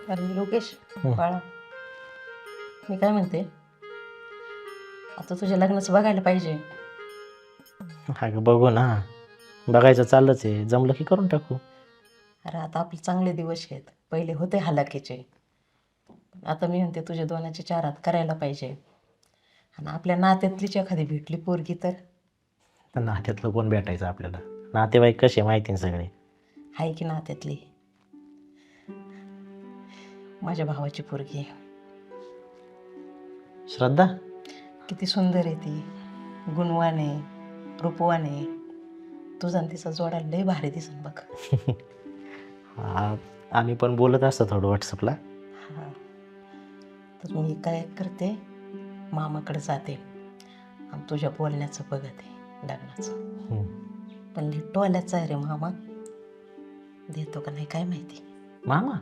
अरे लोकेश बाळा, मी काय म्हणते, आता तुझ्या लग्नाचं बघायला पाहिजे. अगं बघू ना, बघायचं चाललंच आहे, जमलं की करून टाकू. अरे आता आपले चांगले दिवस आहेत, पहिले होते हलाखीचे. आता मी म्हणते तुझ्या दोनाचे चार हात करायला पाहिजे. आणि आपल्या नात्यातलीच एखादी भेटली पोरगी तर तर नात्यातलं कोण भेटायचं आपल्याला? नातेवाईक कसे माहिती ना सगळे. आहे की नात्यातली माझ्या भावाची पोरगी. श्रद्धा? किती सुंदर आहे ती, गुणवान आहे, रूपवान आहे. तुझा आणि तिचा जोडा लय भारी दिसन बघ. हा, आम्ही पण बोलत असतो थोडं व्हॉट्सअपला. हा, तर मी काय करते, मामाकडे जाते आणि तुझ्या बोलण्याचं बघते लग्नाचं. पण लिट्टवाल्याचा आहे रे मामा, देतो का नाही काय माहिती. मामा